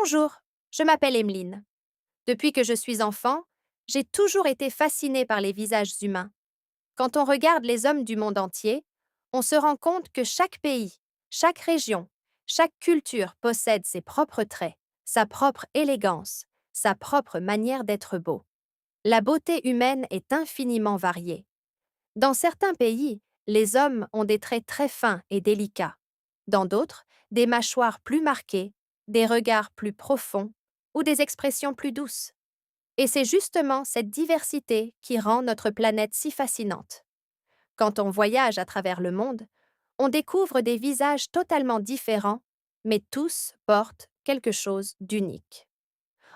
Bonjour, je m'appelle Emeline. Depuis que je suis enfant, j'ai toujours été fascinée par les visages humains. Quand on regarde les hommes du monde entier, on se rend compte que chaque pays, chaque région, chaque culture possède ses propres traits, sa propre élégance, sa propre manière d'être beau. La beauté humaine est infiniment variée. Dans certains pays, les hommes ont des traits très fins et délicats. Dans d'autres, des mâchoires plus marquées, des regards plus profonds ou des expressions plus douces. Et c'est justement cette diversité qui rend notre planète si fascinante. Quand on voyage à travers le monde, on découvre des visages totalement différents, mais tous portent quelque chose d'unique.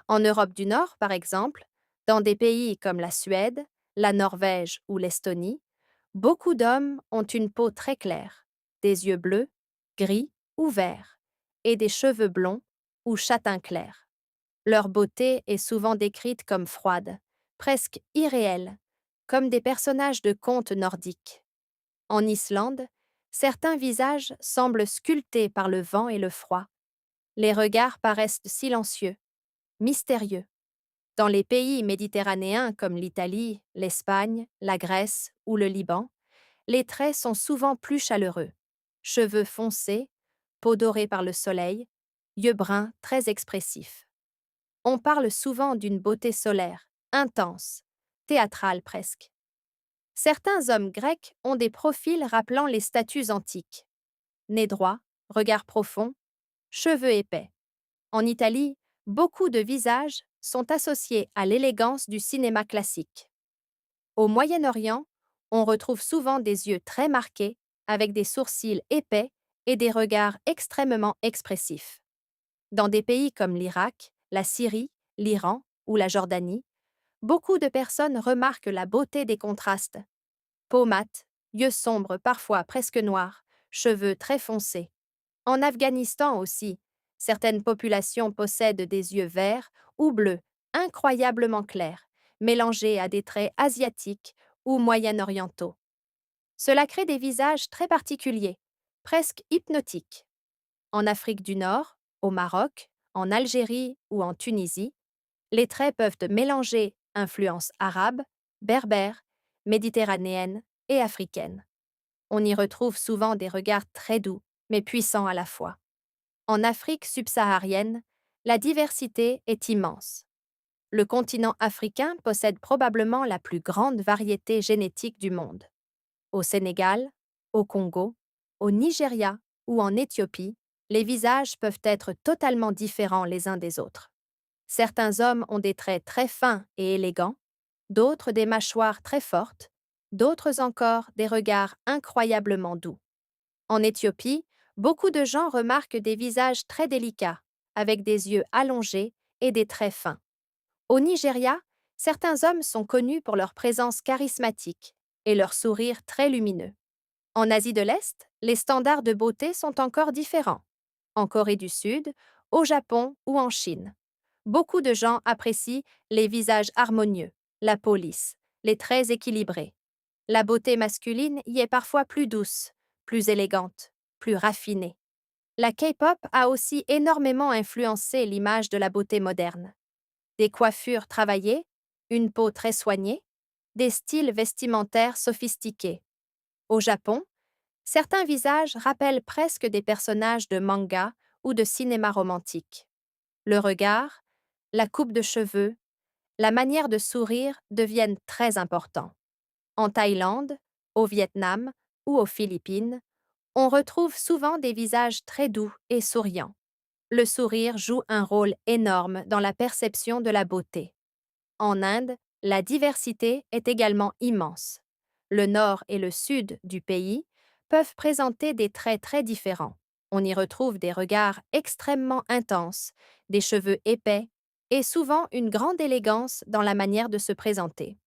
En Europe du Nord, par exemple, dans des pays comme la Suède, la Norvège ou l'Estonie, beaucoup d'hommes ont une peau très claire, des yeux bleus, gris ou verts, et des cheveux blonds ou châtain clair. Leur beauté est souvent décrite comme froide, presque irréelle, comme des personnages de contes nordiques. En Islande, certains visages semblent sculptés par le vent et le froid. Les regards paraissent silencieux, mystérieux. Dans les pays méditerranéens comme l'Italie, l'Espagne, la Grèce ou le Liban, les traits sont souvent plus chaleureux. Cheveux foncés, peau dorée par le soleil, yeux bruns très expressifs. On parle souvent d'une beauté solaire, intense, théâtrale presque. Certains hommes grecs ont des profils rappelant les statues antiques. Nez droit, regard profond, cheveux épais. En Italie, beaucoup de visages sont associés à l'élégance du cinéma classique. Au Moyen-Orient, on retrouve souvent des yeux très marqués, avec des sourcils épais et des regards extrêmement expressifs. Dans des pays comme l'Irak, la Syrie, l'Iran ou la Jordanie, beaucoup de personnes remarquent la beauté des contrastes. Peau mate, yeux sombres parfois presque noirs, cheveux très foncés. En Afghanistan aussi, certaines populations possèdent des yeux verts ou bleus, incroyablement clairs, mélangés à des traits asiatiques ou moyen-orientaux. Cela crée des visages très particuliers, presque hypnotiques. En Afrique du Nord, au Maroc, en Algérie ou en Tunisie, les traits peuvent mélanger influences arabes, berbères, méditerranéennes et africaines. On y retrouve souvent des regards très doux, mais puissants à la fois. En Afrique subsaharienne, la diversité est immense. Le continent africain possède probablement la plus grande variété génétique du monde. Au Sénégal, au Congo, au Nigeria ou en Éthiopie, les visages peuvent être totalement différents les uns des autres. Certains hommes ont des traits très fins et élégants, d'autres des mâchoires très fortes, d'autres encore des regards incroyablement doux. En Éthiopie, beaucoup de gens remarquent des visages très délicats, avec des yeux allongés et des traits fins. Au Nigeria, certains hommes sont connus pour leur présence charismatique et leur sourire très lumineux. En Asie de l'Est, les standards de beauté sont encore différents. En Corée du Sud, au Japon ou en Chine. Beaucoup de gens apprécient les visages harmonieux, la peau lisse, les traits équilibrés. La beauté masculine y est parfois plus douce, plus élégante, plus raffinée. La K-pop a aussi énormément influencé l'image de la beauté moderne. Des coiffures travaillées, une peau très soignée, des styles vestimentaires sophistiqués. Au Japon, certains visages rappellent presque des personnages de manga ou de cinéma romantique. Le regard, la coupe de cheveux, la manière de sourire deviennent très importants. En Thaïlande, au Vietnam ou aux Philippines, on retrouve souvent des visages très doux et souriants. Le sourire joue un rôle énorme dans la perception de la beauté. En Inde, la diversité est également immense. Le nord et le sud du pays peuvent présenter des traits très différents. On y retrouve des regards extrêmement intenses, des cheveux épais et souvent une grande élégance dans la manière de se présenter.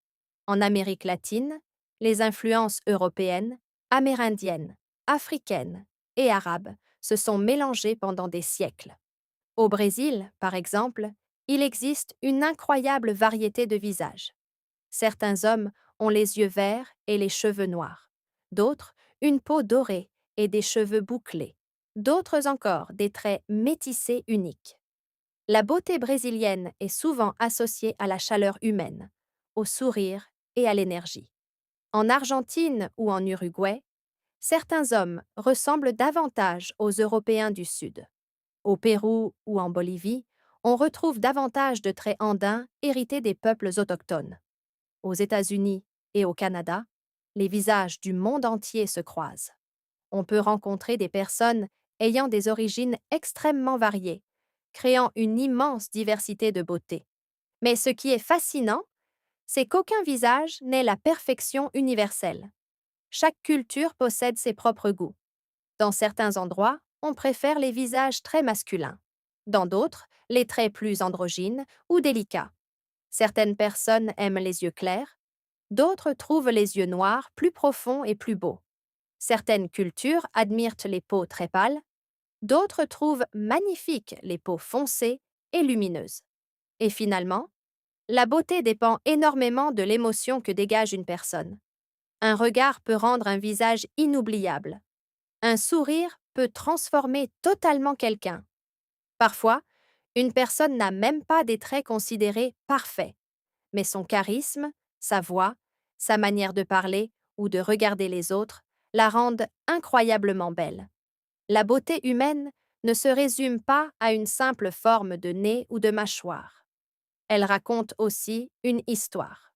En Amérique latine, les influences européennes, amérindiennes, africaines et arabes se sont mélangées pendant des siècles. Au Brésil, par exemple, il existe une incroyable variété de visages. Certains hommes ont les yeux verts et les cheveux noirs. D'autres, une peau dorée et des cheveux bouclés. D'autres encore, des traits métissés uniques. La beauté brésilienne est souvent associée à la chaleur humaine, au sourire et à l'énergie. En Argentine ou en Uruguay, certains hommes ressemblent davantage aux Européens du Sud. Au Pérou ou en Bolivie, on retrouve davantage de traits andins hérités des peuples autochtones. Aux États-Unis et au Canada, les visages du monde entier se croisent. On peut rencontrer des personnes ayant des origines extrêmement variées, créant une immense diversité de beauté. Mais ce qui est fascinant, c'est qu'aucun visage n'est la perfection universelle. Chaque culture possède ses propres goûts. Dans certains endroits, on préfère les visages très masculins. Dans d'autres, les traits plus androgynes ou délicats. Certaines personnes aiment les yeux clairs, d'autres trouvent les yeux noirs plus profonds et plus beaux. Certaines cultures admirent les peaux très pâles, d'autres trouvent magnifiques les peaux foncées et lumineuses. Et finalement, la beauté dépend énormément de l'émotion que dégage une personne. Un regard peut rendre un visage inoubliable. Un sourire peut transformer totalement quelqu'un. Parfois, une personne n'a même pas des traits considérés parfaits, mais son charisme, sa voix, sa manière de parler ou de regarder les autres la rendent incroyablement belle. La beauté humaine ne se résume pas à une simple forme de nez ou de mâchoire. Elle raconte aussi une histoire,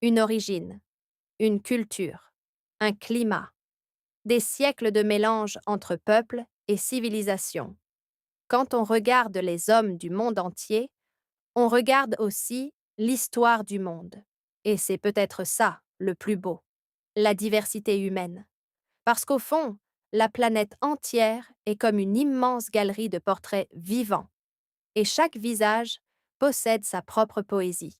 une origine, une culture, un climat, des siècles de mélange entre peuples et civilisations. Quand on regarde les hommes du monde entier, on regarde aussi l'histoire du monde. Et c'est peut-être ça le plus beau, la diversité humaine. Parce qu'au fond, la planète entière est comme une immense galerie de portraits vivants, et chaque visage possède sa propre poésie.